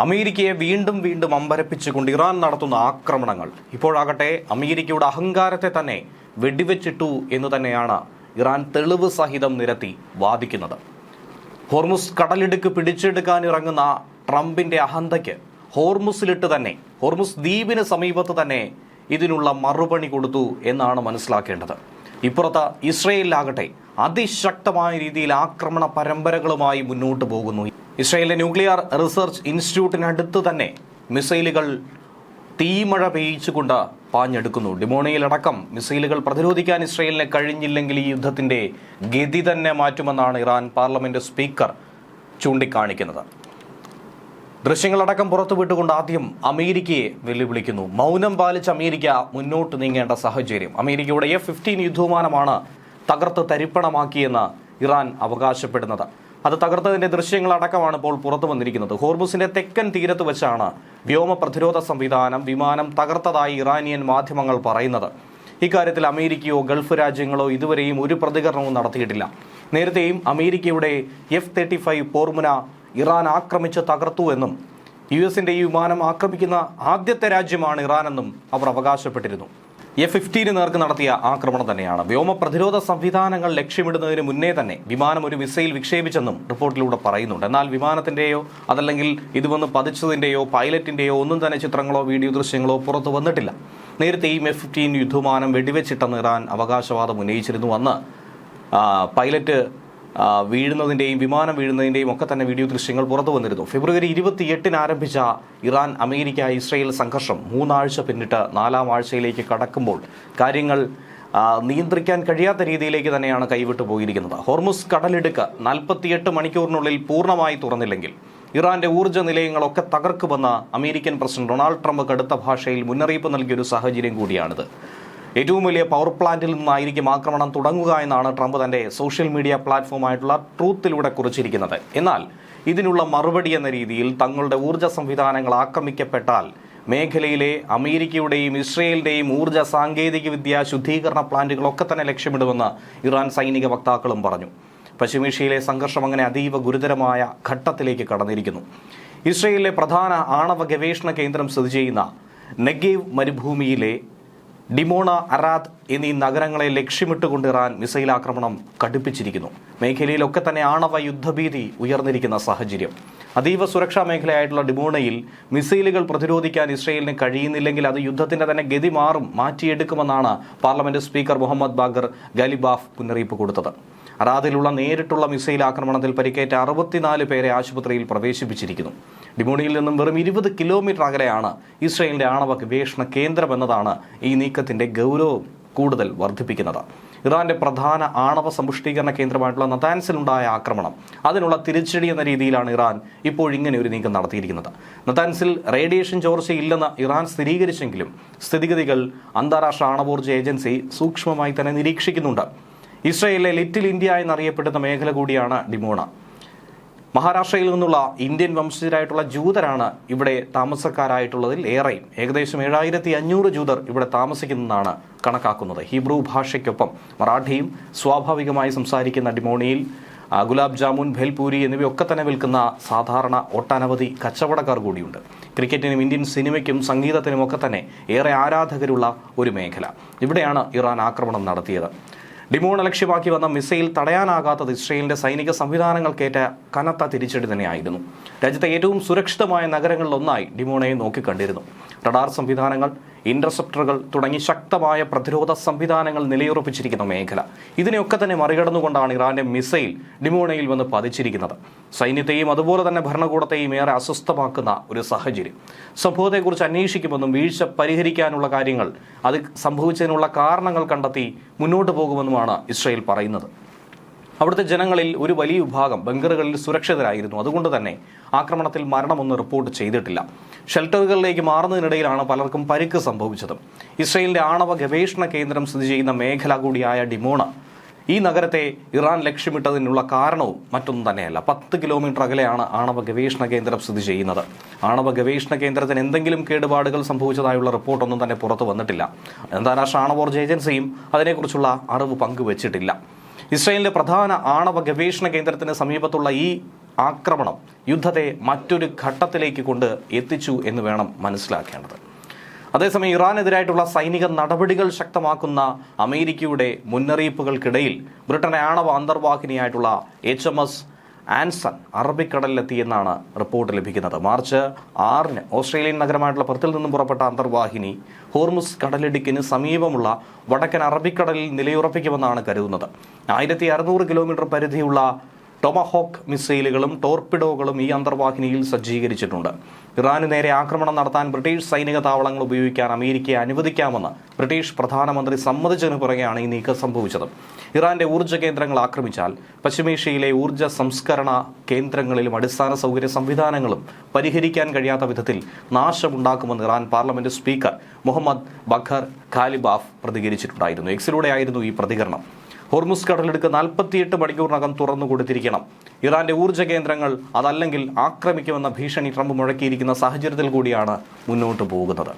അമേരിക്കയെ വീണ്ടും വീണ്ടും അമ്പരപ്പിച്ചുകൊണ്ട് ഇറാൻ നടത്തുന്ന ആക്രമണങ്ങൾ ഇപ്പോഴാകട്ടെ അമേരിക്കയുടെ അഹങ്കാരത്തെ തന്നെ വെടിവെച്ചിട്ടു എന്ന് തന്നെയാണ് ഇറാൻ തെളിവ് സഹിതം നിരത്തി വാദിക്കുന്നത്. ഹോർമുസ് കടലിടുക്ക് പിടിച്ചെടുക്കാൻ ഇറങ്ങുന്ന ട്രംപിന്റെ അഹന്തയ്ക്ക് ഹോർമുസിലിട്ട് തന്നെ ഹോർമുസ് ദ്വീപിന് സമീപത്ത് തന്നെ ഇതിനുള്ള മറുപണി കൊടുത്തു എന്നാണ് മനസ്സിലാക്കേണ്ടത്. ഇപ്പുറത്ത് ഇസ്രയേലിലാകട്ടെ അതിശക്തമായ രീതിയിൽ ആക്രമണ പരമ്പരകളുമായി മുന്നോട്ട് പോകുന്നു. ഇസ്രയേലിലെ ന്യൂക്ലിയർ റിസർച്ച് ഇൻസ്റ്റിറ്റ്യൂട്ടിനടുത്ത് തന്നെ മിസൈലുകൾ തീമഴ പെയ്യിച്ചുകൊണ്ട് പാഞ്ഞെടുക്കുന്നു. ഡിമോണയിലടക്കം മിസൈലുകൾ പ്രതിരോധിക്കാൻ ഇസ്രയേലിന് കഴിഞ്ഞില്ലെങ്കിൽ ഈ യുദ്ധത്തിന്റെ ഗതി തന്നെ മാറ്റുമെന്നാണ് ഇറാൻ പാർലമെന്റ് സ്പീക്കർ ചൂണ്ടിക്കാണിക്കുന്നത്. ദൃശ്യങ്ങളടക്കം പുറത്തുവിട്ടുകൊണ്ട് ആദ്യം അമേരിക്കയെ വെല്ലുവിളിക്കുന്നു. മൗനം പാലിച്ച് അമേരിക്ക മുന്നോട്ട് നീങ്ങേണ്ട സാഹചര്യം. അമേരിക്കയുടെ F-15 യുദ്ധവിമാനമാണ് തകർത്ത് തരിപ്പണമാക്കിയെന്ന് ഇറാൻ അവകാശപ്പെടുന്നത്. അത് തകർത്തതിന്റെ ദൃശ്യങ്ങളടക്കമാണ് ഇപ്പോൾ പുറത്തു വന്നിരിക്കുന്നത്. ഹോർമുസിന്റെ തെക്കൻ തീരത്ത് വെച്ചാണ് വ്യോമ പ്രതിരോധ വിമാനം തകർത്തതായി ഇറാനിയൻ മാധ്യമങ്ങൾ പറയുന്നത്. ഇക്കാര്യത്തിൽ അമേരിക്കയോ ഗൾഫ് രാജ്യങ്ങളോ ഇതുവരെയും ഒരു പ്രതികരണവും നടത്തിയിട്ടില്ല. നേരത്തെയും അമേരിക്കയുടെ F-35 പോർമുന ഇറാൻ ആക്രമിച്ച് തകർത്തു എന്നും US-ന്റെ ഈ വിമാനം ആക്രമിക്കുന്ന ആദ്യത്തെ രാജ്യമാണ് ഇറാനെന്നും അവർ അവകാശപ്പെട്ടിരുന്നു. F-15 നേർക്ക് നടത്തിയ ആക്രമണം തന്നെയാണ്. വ്യോമ പ്രതിരോധ സംവിധാനങ്ങൾ ലക്ഷ്യമിടുന്നതിന് മുന്നേ തന്നെ വിമാനം ഒരു മിസൈൽ വിക്ഷേപിച്ചെന്നും റിപ്പോർട്ടിലൂടെ പറയുന്നുണ്ട്. എന്നാൽ വിമാനത്തിന്റെയോ അതല്ലെങ്കിൽ ഇത് വന്ന് പതിച്ചതിന്റെയോ പൈലറ്റിന്റെയോ ഒന്നും തന്നെ ചിത്രങ്ങളോ വീഡിയോ ദൃശ്യങ്ങളോ പുറത്തു വന്നിട്ടില്ല. നേരത്തെയും F-15 യുദ്ധവിമാനം വെടിവെച്ചിട്ടെന്ന് ഇറാൻ അവകാശവാദം ഉന്നയിച്ചിരുന്നു. അന്ന് പൈലറ്റ് വീഴുന്നതിൻ്റെയും വിമാനം വീഴുന്നതിൻ്റെയും ഒക്കെ തന്നെ വീഡിയോ ദൃശ്യങ്ങൾ പുറത്തു വന്നിരുന്നു. ഫെബ്രുവരി 28 ആരംഭിച്ച ഇറാൻ അമേരിക്ക ഇസ്രയേൽ സംഘർഷം 3 ആഴ്ച പിന്നിട്ട് 4ാം ആഴ്ചയിലേക്ക് കടക്കുമ്പോൾ കാര്യങ്ങൾ നിയന്ത്രിക്കാൻ കഴിയാത്ത രീതിയിലേക്ക് തന്നെയാണ് കൈവിട്ടു പോയിരിക്കുന്നത്. ഹോർമുസ് കടലിടുക്ക് 48 മണിക്കൂറിനുള്ളിൽ പൂർണ്ണമായി തുറന്നില്ലെങ്കിൽ ഇറാന്റെ ഊർജ്ജ നിലയങ്ങളൊക്കെ തകർക്കുമെന്ന് അമേരിക്കൻ പ്രസിഡന്റ് ഡൊണാൾഡ് ട്രംപ് കടുത്ത ഭാഷയിൽ മുന്നറിയിപ്പ് നൽകിയൊരു സാഹചര്യം കൂടിയാണിത്. ഏറ്റവും വലിയ പവർ പ്ലാന്റിൽ നിന്നായിരിക്കും ആക്രമണം തുടങ്ങുക എന്നാണ് ട്രംപ് തന്റെ സോഷ്യൽ മീഡിയ പ്ലാറ്റ്ഫോമായിട്ടുള്ള ട്രൂത്തിലൂടെ കുറിച്ചിരിക്കുന്നത്. എന്നാൽ ഇതിനുള്ള മറുപടി എന്ന രീതിയിൽ തങ്ങളുടെ ഊർജ്ജ സംവിധാനങ്ങൾ ആക്രമിക്കപ്പെട്ടാൽ മേഖലയിലെ അമേരിക്കയുടെയും ഇസ്രയേലിന്റെയും ഊർജ്ജ സാങ്കേതിക വിദ്യ ശുദ്ധീകരണ പ്ലാന്റുകളൊക്കെ തന്നെ ലക്ഷ്യമിടുമെന്ന് ഇറാൻ സൈനിക വക്താക്കളും പറഞ്ഞു. പശ്ചിമേഷ്യയിലെ സംഘർഷം അങ്ങനെ അതീവ ഗുരുതരമായ ഘട്ടത്തിലേക്ക് കടന്നിരിക്കുന്നു. ഇസ്രയേലിലെ പ്രധാന ആണവ ഗവേഷണ കേന്ദ്രം സ്ഥിതി ചെയ്യുന്ന നെഗേവ് മരുഭൂമിയിലെ ഡിമോണ, അറാദ് എന്നീ നഗരങ്ങളെ ലക്ഷ്യമിട്ടുകൊണ്ട് ഇറാൻ മിസൈൽ ആക്രമണം കടുപ്പിച്ചിരിക്കുന്നു. മേഖലയിലൊക്കെ തന്നെ ആണവ യുദ്ധഭീതി ഉയർന്നിരിക്കുന്ന സാഹചര്യം. അതീവ സുരക്ഷാ മേഖലയായിട്ടുള്ള ഡിമോണയിൽ മിസൈലുകൾ പ്രതിരോധിക്കാൻ ഇസ്രയേലിന് കഴിയുന്നില്ലെങ്കിൽ അത് യുദ്ധത്തിന്റെ തന്നെ ഗതി മാറ്റിയെടുക്കുമെന്നാണ് പാർലമെന്റ് സ്പീക്കർ മുഹമ്മദ് ബാഗർ ഗലിബാഫ് മുന്നറിയിപ്പ് കൊടുത്തത്. അറാദിലുള്ള നേരിട്ടുള്ള മിസൈൽ ആക്രമണത്തിൽ പരിക്കേറ്റ 64 പേരെ ആശുപത്രിയിൽ പ്രവേശിപ്പിച്ചിരിക്കുന്നു. ഡിമോണിയിൽ നിന്നും വെറും 20 കിലോമീറ്റർ അകലെയാണ് ഇസ്രയേലിന്റെ ആണവ ഗവേഷണ കേന്ദ്രം എന്നതാണ് ഈ നീക്കത്തിന്റെ ഗൗരവം കൂടുതൽ വർദ്ധിപ്പിക്കുന്നത്. ഇറാന്റെ പ്രധാന ആണവ സമ്പുഷ്ടീകരണ കേന്ദ്രമായിട്ടുള്ള നതാൻസിലുണ്ടായ ആക്രമണം അതിനുള്ള തിരിച്ചടി എന്ന രീതിയിലാണ് ഇറാൻ ഇപ്പോഴിങ്ങനെ ഒരു നീക്കം നടത്തിയിരിക്കുന്നത്. നതാൻസിൽ റേഡിയേഷൻ ചോർച്ചയില്ലെന്ന് ഇറാൻ സ്ഥിരീകരിച്ചെങ്കിലും സ്ഥിതിഗതികൾ അന്താരാഷ്ട്ര ആണവോർജ്ജ ഏജൻസി സൂക്ഷ്മമായി തന്നെ നിരീക്ഷിക്കുന്നുണ്ട്. ഇസ്രയേലിലെ ലിറ്റിൽ ഇന്ത്യ എന്നറിയപ്പെടുന്ന മേഖല കൂടിയാണ് ഡിമോണ. മഹാരാഷ്ട്രയിൽ നിന്നുള്ള ഇന്ത്യൻ വംശജരായിട്ടുള്ള ജൂതരാണ് ഇവിടെ താമസക്കാരായിട്ടുള്ളതിൽ ഏറെയും. ഏകദേശം 7500 ജൂതർ ഇവിടെ താമസിക്കുന്നതാണ് കണക്കാക്കുന്നത്. ഹീബ്രു ഭാഷയ്ക്കൊപ്പം മറാഠിയും സ്വാഭാവികമായി സംസാരിക്കുന്ന ഡിമോണിയിൽ ഗുലാബ് ജാമുൻ, ഭെൽപൂരി എന്നിവയൊക്കെ തന്നെ വിൽക്കുന്ന സാധാരണ ഒട്ടനവധി കച്ചവടക്കാർ കൂടിയുണ്ട്. ക്രിക്കറ്റിനും ഇന്ത്യൻ സിനിമയ്ക്കും സംഗീതത്തിനുമൊക്കെ തന്നെ ഏറെ ആരാധകരുള്ള ഒരു മേഖല. ഇവിടെയാണ് ഇറാൻ ആക്രമണം നടത്തിയത്. ഡിമോണ ലക്ഷ്യമാക്കി വന്ന മിസൈൽ തടയാനാകാത്തത് ഇസ്രയേലിന്റെ സൈനിക സംവിധാനങ്ങൾക്കേറ്റ കനത്ത തിരിച്ചടി തന്നെയായിരുന്നു. രാജ്യത്തെ ഏറ്റവും സുരക്ഷിതമായ നഗരങ്ങളിലൊന്നായി ഡിമോണയെ നോക്കിക്കണ്ടിരുന്നു. റഡാർ സംവിധാനങ്ങൾ, ഇന്റർസെപ്റ്ററുകൾ തുടങ്ങി ശക്തമായ പ്രതിരോധ സംവിധാനങ്ങൾ നിലയുറപ്പിച്ചിരിക്കുന്ന മേഖല. ഇതിനെയൊക്കെ തന്നെ മറികടന്നുകൊണ്ടാണ് ഇറാന്റെ മിസൈൽ ഡിമോണയിൽ വന്ന് പതിച്ചിരിക്കുന്നത്. സൈന്യത്തെയും അതുപോലെ തന്നെ ഭരണകൂടത്തെയും ഏറെ അസ്വസ്ഥമാക്കുന്ന ഒരു സാഹചര്യം. സംഭവത്തെക്കുറിച്ച് അന്വേഷിക്കുമെന്നും വീഴ്ച പരിഹരിക്കാനുള്ള കാര്യങ്ങൾ, അത് സംഭവിച്ചതിനുള്ള കാരണങ്ങൾ കണ്ടെത്തി മുന്നോട്ട് പോകുമെന്നുമാണ് ഇസ്രയേൽ പറയുന്നത്. അവിടുത്തെ ജനങ്ങളിൽ ഒരു വലിയ വിഭാഗം ബങ്കറുകളിൽ സുരക്ഷിതരായിരുന്നു. അതുകൊണ്ട് തന്നെ ആക്രമണത്തിൽ മരണമൊന്നും റിപ്പോർട്ട് ചെയ്തിട്ടില്ല. ഷെൽട്ടറുകളിലേക്ക് മാറുന്നതിനിടയിലാണ് പലർക്കും പരിക്ക് സംഭവിച്ചത്. ഇസ്രയേലിന്റെ ആണവ ഗവേഷണ കേന്ദ്രം സ്ഥിതി ചെയ്യുന്ന മേഖല കൂടിയായ ഡിമോണ ഈ നഗരത്തെ ഇറാൻ ലക്ഷ്യമിട്ടതിനുള്ള കാരണവും മറ്റൊന്നും തന്നെയല്ല. 10 കിലോമീറ്റർ അകലെയാണ് ആണവ ഗവേഷണ കേന്ദ്രം സ്ഥിതി ചെയ്യുന്നത്. ആണവ ഗവേഷണ കേന്ദ്രത്തിന് എന്തെങ്കിലും കേടുപാടുകൾ സംഭവിച്ചതായുള്ള റിപ്പോർട്ടൊന്നും തന്നെ പുറത്തു വന്നിട്ടില്ല. അന്താരാഷ്ട്ര ആണവോർജ്ജ ഏജൻസിയും അതിനെക്കുറിച്ചുള്ള അറിവ് പങ്കുവച്ചിട്ടില്ല. ഇസ്രായേലിന്റെ പ്രധാന ആണവ ഗവേഷണ കേന്ദ്രത്തിന് സമീപത്തുള്ള ഈ ആക്രമണം യുദ്ധത്തെ മറ്റൊരു ഘട്ടത്തിലേക്ക് കൊണ്ട് എത്തിച്ചു എന്ന് വേണം മനസ്സിലാക്കേണ്ടത്. അതേസമയം ഇറാനെതിരായിട്ടുള്ള സൈനിക നടപടികൾ ശക്തമാക്കുന്ന അമേരിക്കയുടെ മുന്നറിയിപ്പുകൾക്കിടയിൽ ബ്രിട്ടനെ ആണവ അന്തർവാഹിനിയായിട്ടുള്ള HMS ആൻസൺ അറബിക്കടലിലെത്തിയെന്നാണ് റിപ്പോർട്ട് ലഭിക്കുന്നത്. മാർച്ച് 6 ഓസ്ട്രേലിയൻ നഗരമായിട്ടുള്ള പെർത്തിൽ നിന്നും പുറപ്പെട്ട അന്തർവാഹിനി ഹോർമുസ് കടലിടുക്കിന് സമീപമുള്ള വടക്കൻ അറബിക്കടലിൽ നിലയുറപ്പിക്കുമെന്നാണ് കരുതുന്നത്. 1600 കിലോമീറ്റർ പരിധിയുള്ള ടൊമഹോക്ക് മിസൈലുകളും ടോർപിഡോകളും ഈ അന്തർവാഹിനിയിൽ സജ്ജീകരിച്ചിട്ടുണ്ട്. ഇറാന് നേരെ ആക്രമണം നടത്താൻ ബ്രിട്ടീഷ് സൈനിക താവളങ്ങൾ ഉപയോഗിക്കാൻ അമേരിക്കയെ അനുവദിക്കാമെന്ന് ബ്രിട്ടീഷ് പ്രധാനമന്ത്രി സമ്മതിച്ചതിനു പുറകെയാണ് ഈ നീക്കം സംഭവിച്ചത്. ഇറാന്റെ ഊർജ്ജ കേന്ദ്രങ്ങൾ ആക്രമിച്ചാൽ പശ്ചിമേഷ്യയിലെ ഊർജ്ജ സംസ്കരണ കേന്ദ്രങ്ങളിലും അടിസ്ഥാന സൗകര്യ സംവിധാനങ്ങളും പരിഹരിക്കാൻ കഴിയാത്ത വിധത്തിൽ നാശമുണ്ടാക്കുമെന്ന് Iran parliament speaker Mohammad ബഖർ Ghalibaf പ്രതികരിച്ചിട്ടുണ്ടായിരുന്നു. എക്സിലൂടെയായിരുന്നു ഈ പ്രതികരണം. ഹോർമുസ് കടലിടുക്ക് 48 മണിക്കൂറിനകം തുറന്നു കൊടുത്തിരിക്കണം. ഇറാന്റെ ഊർജ്ജ കേന്ദ്രങ്ങൾ അതല്ലെങ്കിൽ ആക്രമിക്കുമെന്ന ഭീഷണി ട്രംപ് മുഴക്കിയിരിക്കുന്ന സാഹചര്യത്തിൽ കൂടിയാണ് മുന്നോട്ട് പോകുന്നത്.